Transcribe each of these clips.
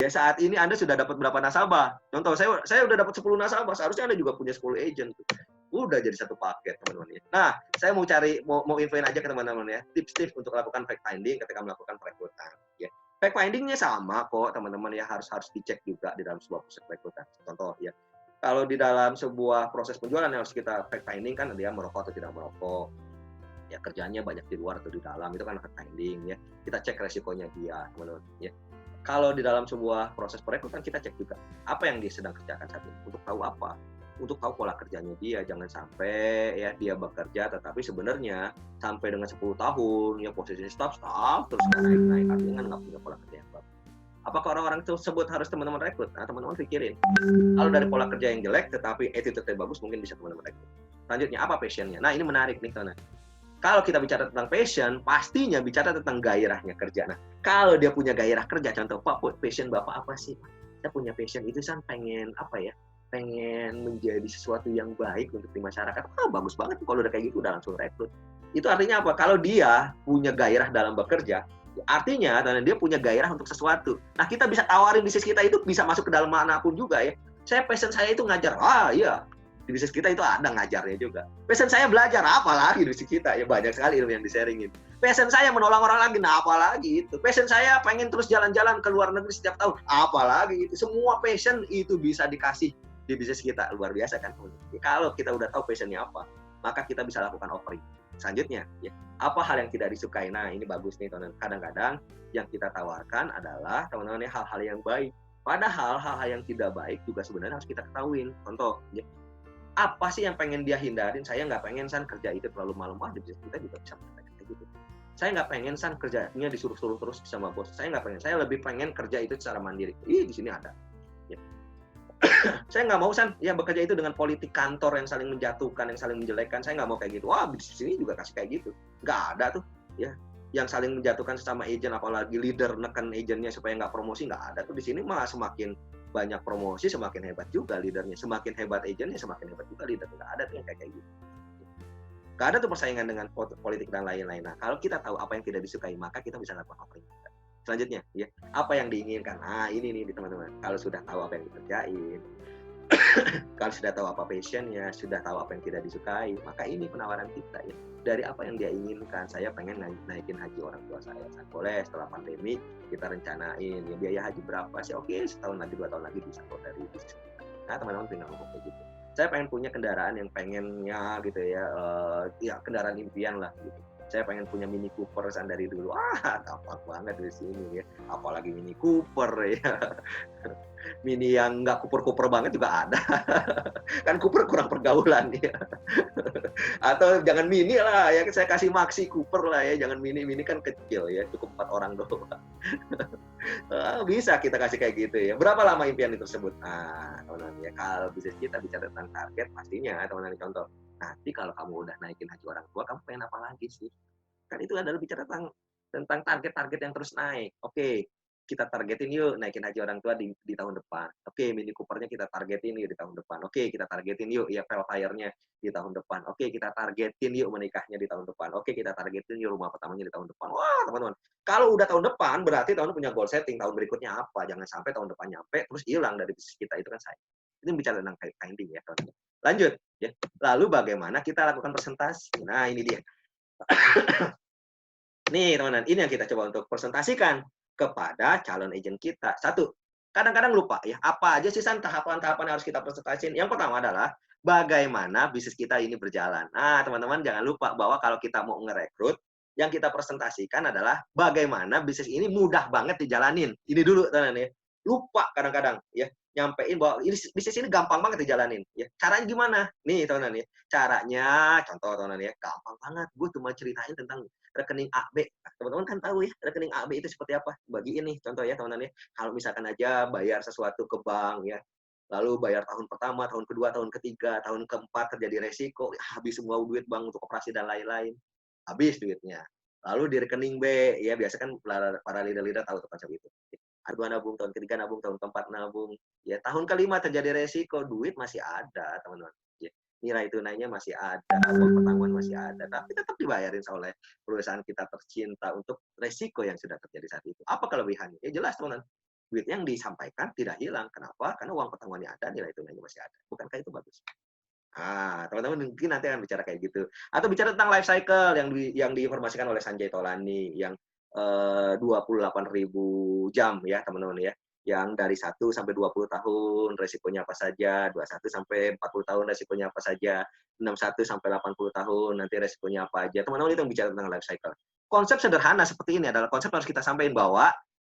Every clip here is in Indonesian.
Ya saat ini Anda sudah dapat berapa nasabah? Contoh saya udah dapat 10 nasabah, seharusnya Anda juga punya 10 agent tuh. Udah jadi satu paket teman-teman ya. Nah, saya mau infoin aja ke teman-teman ya, tips-tips untuk melakukan fact finding ketika melakukan perekrutan ya. Fact finding-nya sama kok teman-teman ya, harus dicek juga di dalam sebuah proses perekrutan. Contoh ya, kalau di dalam sebuah proses penjualan yang harus kita fact finding kan dia merokok atau tidak merokok. Ya kerjanya banyak di luar atau di dalam, itu kan fact finding ya. Kita cek resikonya dia, teman-teman ya. Kalau di dalam sebuah proses perekrutan kita cek juga apa yang dia sedang kerjakan saat ini, untuk tahu apa, untuk tahu pola kerjanya dia. Jangan sampai ya dia bekerja tetapi sebenarnya sampai dengan 10 tahun ya posisi staff terus nggak naik-naik, artinya kan nggak punya pola kerja yang bagus. Apakah orang-orang tersebut harus teman-teman rekrut? Nah, teman-teman pikirin. Kalau dari pola kerja yang jelek tetapi attitude-nya bagus, mungkin bisa teman-teman rekrut. Selanjutnya, apa passion-nya? Nah, ini menarik nih, teman. Kalau kita bicara tentang passion, pastinya bicara tentang gairahnya kerja. Nah, kalau dia punya gairah kerja, contoh, Pak, passion Bapak apa sih? Saya punya passion itu kan pengen apa ya? Pengen menjadi sesuatu yang baik untuk di masyarakat. Bagus banget kalau udah kayak gitu, udah langsung rekrut. Itu artinya apa? Kalau dia punya gairah dalam bekerja, artinya dia punya gairah untuk sesuatu. Nah, kita bisa tawarin bisnis kita itu bisa masuk ke dalam manapun juga ya. Passion saya itu ngajar. Iya, di bisnis kita itu ada ngajarnya juga. Passion saya belajar, apalagi di bisnis kita ya banyak sekali ilmu yang di-sharingin. Passion saya menolong orang lagi, nah apalagi itu. Passion saya pengen terus jalan-jalan ke luar negeri setiap tahun, apalagi itu. Semua passion itu bisa dikasih di bisnis kita, luar biasa kan. Kalau kita udah tahu passionnya apa, maka kita bisa lakukan offering. Selanjutnya, ya, apa hal yang tidak disukai? Nah ini bagus nih teman-teman. Kadang-kadang yang kita tawarkan adalah teman-teman hal-hal yang baik. Padahal hal-hal yang tidak baik juga sebenarnya harus kita ketahuin. Contoh, ya, apa sih yang pengen dia hindarin? Saya nggak pengen kerja itu terlalu malam. Di bisnis kita juga bisa kayak gitu. Saya nggak pengen kerjanya disuruh-suruh terus sama bos. Saya nggak pengen. Saya lebih pengen kerja itu secara mandiri. Di sini ada. Ya. Saya nggak mau ya bekerja itu dengan politik kantor yang saling menjatuhkan, yang saling menjelekkan. Saya nggak mau kayak gitu. Di sini juga kasih kayak gitu. Nggak ada tuh. Ya, yang saling menjatuhkan sesama agent, apalagi leader neken agentnya supaya nggak promosi, nggak ada tuh. Di sini malah semakin banyak promosi, semakin hebat juga leadernya. Semakin hebat agentnya, semakin hebat juga leadernya. Nggak ada tuh yang kayak gitu. Nggak ada tuh persaingan dengan politik dan lain-lain. Nah, kalau kita tahu apa yang tidak disukai, maka kita bisa lakukan apa yang kita. Selanjutnya, ya, apa yang diinginkan? Ini nih teman-teman. Kalau sudah tahu apa yang dikerjain, kalau sudah tahu apa passionnya, sudah tahu apa yang tidak disukai, maka ini penawaran kita ya. Dari apa yang dia inginkan, saya pengen naikin haji orang tua saya. Boleh setelah pandemi kita rencanain ya biaya haji berapa sih? Oke, setahun lagi, 2 tahun lagi bisa kok dari bisnis kita. Nah teman-teman tinggal ngomong kayak gitu. Saya pengen punya kendaraan yang pengennya gitu ya, ya kendaraan impian lah gitu. Saya pengen punya Mini Cooper dari dulu. Gampang banget di sini ya. Apalagi Mini Cooper ya. Mini yang nggak kuper-kuper banget juga ada. Kan Cooper kurang pergaulan ya. Atau jangan Mini lah ya, saya kasih Maxi Cooper lah ya, jangan Mini. Mini kan kecil ya, cukup 4 orang doang. Bisa kita kasih kayak gitu ya. Berapa lama impian tersebut? Teman-teman ya, kalau bisnis kita bicara tentang target, pastinya teman-teman contoh, nanti kalau kamu udah naikin haji orang tua, kamu pengen apa lagi sih? Kan itu adalah bicara tentang target-target yang terus naik. Oke, kita targetin yuk naikin haji orang tua di tahun depan. Oke, Mini Cooper-nya kita targetin yuk di tahun depan. Oke, kita targetin yuk ya Velfire-nya di tahun depan. Oke, kita targetin yuk menikahnya di tahun depan. Oke, kita targetin yuk rumah pertamanya di tahun depan. Wah, teman-teman. Kalau udah tahun depan, berarti tahun punya goal setting. Tahun berikutnya apa? Jangan sampai tahun depan nyampe, terus hilang dari bisnis kita. Itu kan saya. Ini bicara tentang finding ya, teman-teman. Lanjut. Ya. Lalu bagaimana kita lakukan presentasi? Nah, ini dia. Nih teman-teman, ini yang kita coba untuk presentasikan kepada calon agent kita. Satu, kadang-kadang lupa ya, apa aja sih tahapan-tahapan yang harus kita presentasiin. Yang pertama adalah bagaimana bisnis kita ini berjalan. Nah, teman-teman jangan lupa bahwa kalau kita mau ngerekrut, yang kita presentasikan adalah bagaimana bisnis ini mudah banget dijalanin. Ini dulu teman-teman ya. Lupa kadang-kadang ya, nyampein bahwa bisnis ini gampang banget dijalanin. Ya. Caranya gimana? Nih teman-teman ya. Caranya, contoh teman-teman ya, gampang banget. Gue cuma ceritain tentang rekening AB. Nah, teman-teman kan tahu ya, rekening AB itu seperti apa. Bagiin nih contoh ya teman-teman ya. Kalau misalkan aja bayar sesuatu ke bank ya, lalu bayar tahun pertama, tahun kedua, tahun ketiga, tahun keempat terjadi resiko, habis semua duit bank untuk operasi dan lain-lain. Habis duitnya. Lalu di rekening B, ya biasa kan para leader-leader tahu tuh konsep itu. Dua nabung, tahun ketiga nabung, tahun keempat nabung. Ya tahun kelima terjadi resiko, duit masih ada teman-teman. Ya. nilai tunainya masih ada, uang pertamuan masih ada, tapi tetap dibayarin oleh perusahaan kita tercinta untuk resiko yang sudah terjadi saat itu. Apa kelebihannya? Ya jelas teman-teman, duit yang disampaikan tidak hilang. Kenapa? Karena uang pertamuannya ada, nilai tunainya masih ada. Bukankah itu bagus? Teman-teman mungkin nanti akan bicara kayak gitu. Atau bicara tentang life cycle yang diinformasikan oleh Sanjay Tolani yang 28.000 jam ya teman-teman ya. Yang dari 1 sampai 20 tahun resikonya apa saja, 21 sampai 40 tahun resikonya apa saja, 61 sampai 80 tahun nanti resikonya apa aja. Teman-teman itu yang bicara tentang life cycle. Konsep sederhana seperti ini adalah konsep harus kita sampaikan bahwa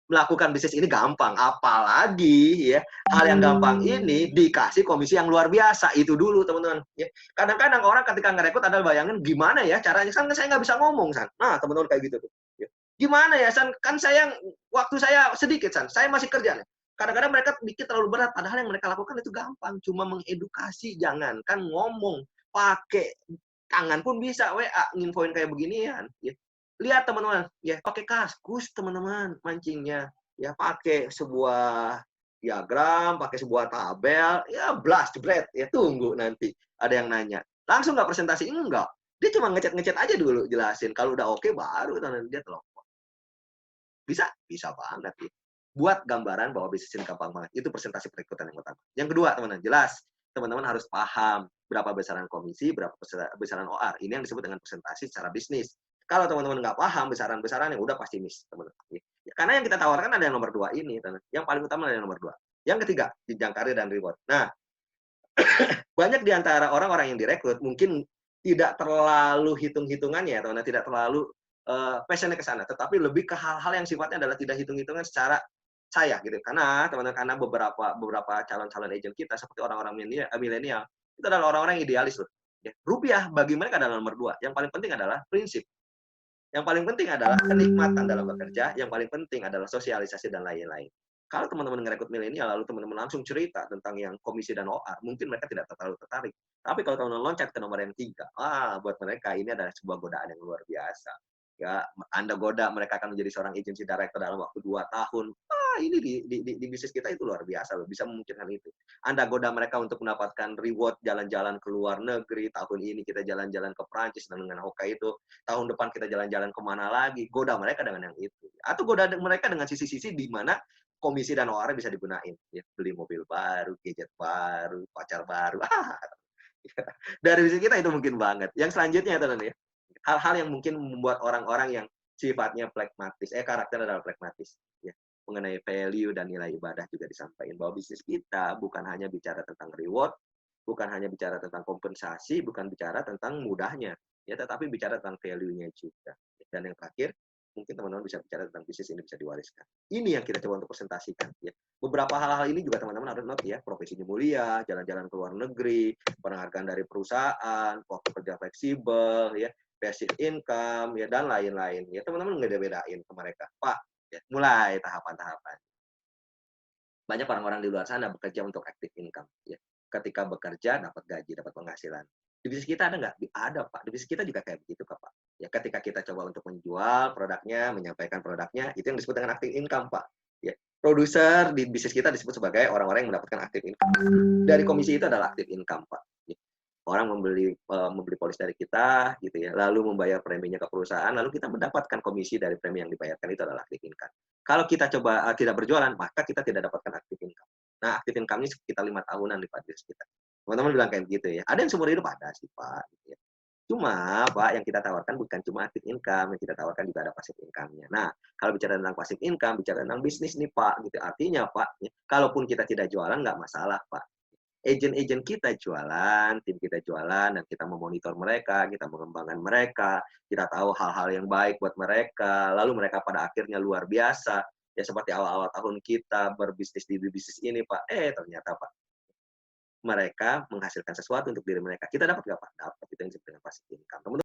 melakukan bisnis ini gampang, apalagi ya hal yang gampang ini dikasih komisi yang luar biasa. Itu dulu teman-teman ya. Kadang-kadang orang ketika ngerekrut adalah bayangin gimana ya caranya, kan saya nggak bisa ngomong San. Nah teman-teman kayak gitu tuh ya. Gimana ya San, kan saya waktu saya sedikit San, saya masih kerja nih. Kadang-kadang mereka bikin terlalu berat, padahal yang mereka lakukan itu gampang, cuma mengedukasi, jangankan ngomong, pakai tangan pun bisa WA nginfoin kayak beginian ya. Lihat teman-teman, ya pakai Kaskus teman-teman mancingnya, ya pakai sebuah diagram, pakai sebuah tabel, ya blast jebret, ya tunggu nanti ada yang nanya. Langsung nggak presentasi? Enggak. Dia cuma ngechat aja dulu jelasin. Kalau udah oke baru dia telepon. Bisa? Bisa banget ya. Buat gambaran bahwa bisnis ini gampang banget. Itu presentasi perekrutan yang pertama. Yang kedua, teman-teman, jelas teman-teman harus paham berapa besaran komisi, berapa besaran OR. Ini yang disebut dengan presentasi secara bisnis. Kalau teman-teman nggak paham besaran-besaran yang udah pasti miss, teman-teman. Ya, karena yang kita tawarkan ada yang nomor 2 ini, teman-teman. Yang paling utama ada yang nomor 2. Yang ketiga, jenjang karir dan reward. Nah, banyak di antara orang-orang yang direkrut mungkin tidak terlalu hitung-hitungannya ya, teman-teman, tidak terlalu passion-nya ke sana, tetapi lebih ke hal-hal yang sifatnya adalah tidak hitung-hitungan secara saya gitu. Karena teman-teman, karena beberapa calon-calon agent kita seperti orang-orang milenial itu adalah orang-orang yang idealis loh. Ya, rupiah bagi mereka adalah nomor 2. Yang paling penting adalah prinsip. Yang paling penting adalah kenikmatan dalam bekerja, yang paling penting adalah sosialisasi dan lain-lain. Kalau teman-teman ngerekrut milenial, lalu teman-teman langsung cerita tentang yang komisi dan OR, mungkin mereka tidak terlalu tertarik. Tapi kalau teman-teman loncat ke nomor yang 3, buat mereka ini adalah sebuah godaan yang luar biasa. Ya, Anda goda mereka akan menjadi seorang agency director dalam waktu 2 tahun. Ini di bisnis kita itu luar biasa loh, bisa memungkinkan itu. Anda goda mereka untuk mendapatkan reward jalan-jalan ke luar negeri. Tahun ini kita jalan-jalan ke Prancis dengan Hokkaido. Tahun depan kita jalan-jalan kemana lagi. Goda mereka dengan yang itu. Atau goda mereka dengan sisi-sisi di mana komisi dan OR bisa digunain. Ya, beli mobil baru, gadget baru, pacar baru. Dari bisnis kita itu mungkin banget. Yang selanjutnya teman-teman ya, hal-hal yang mungkin membuat orang-orang yang sifatnya pragmatis, karakter adalah pragmatis, ya. Mengenai value dan nilai ibadah juga disampaikan bahwa bisnis kita bukan hanya bicara tentang reward, bukan hanya bicara tentang kompensasi, bukan bicara tentang mudahnya, ya, tetapi bicara tentang value-nya juga. Dan yang terakhir, mungkin teman-teman bisa bicara tentang bisnis ini bisa diwariskan. Ini yang kita coba untuk presentasikan, ya. Beberapa hal-hal ini juga teman-teman harus note ya, profesinya mulia, jalan-jalan ke luar negeri, penghargaan dari perusahaan, waktu kerja fleksibel, ya, passive income, ya, dan lain-lain. Ya, teman-teman ngebedain ke mereka. Pak, ya, mulai tahapan-tahapan. Banyak orang-orang di luar sana bekerja untuk active income. Ya. Ketika bekerja, dapat gaji, dapat penghasilan. Di bisnis kita ada nggak? Ada, Pak. Di bisnis kita juga kayak begitu, Pak. Ya, ketika kita coba untuk menjual produknya, menyampaikan produknya, itu yang disebut dengan active income, Pak. Ya. Produser di bisnis kita disebut sebagai orang-orang yang mendapatkan active income. Dari komisi itu adalah active income, Pak. Ya. Orang membeli polis dari kita, gitu ya, lalu membayar preminya ke perusahaan, lalu kita mendapatkan komisi dari premi yang dibayarkan, itu adalah active income. Kalau kita coba tidak berjualan, maka kita tidak dapatkan active income. Nah, active income-nya sekitar 5 tahunan di bisnis kita. Teman-teman bilang kayak gitu ya. Ada yang seumur hidup ada sih, Pak. Gitu ya. Cuma, Pak, yang kita tawarkan bukan cuma active income, yang kita tawarkan juga ada passive income-nya. Nah, kalau bicara tentang passive income, bicara tentang bisnis nih, Pak. Gitu. Artinya, Pak, ya, kalaupun kita tidak jualan, nggak masalah, Pak. Agen-agen kita jualan, tim kita jualan, dan kita memonitor mereka, kita mengembangkan mereka, kita tahu hal-hal yang baik buat mereka, lalu mereka pada akhirnya luar biasa. Ya seperti awal-awal tahun kita berbisnis di bisnis ini, Pak. Ternyata, Pak, mereka menghasilkan sesuatu untuk diri mereka. Kita dapat nggak, Pak? Dapat. Itu yang disebut dengan passive income.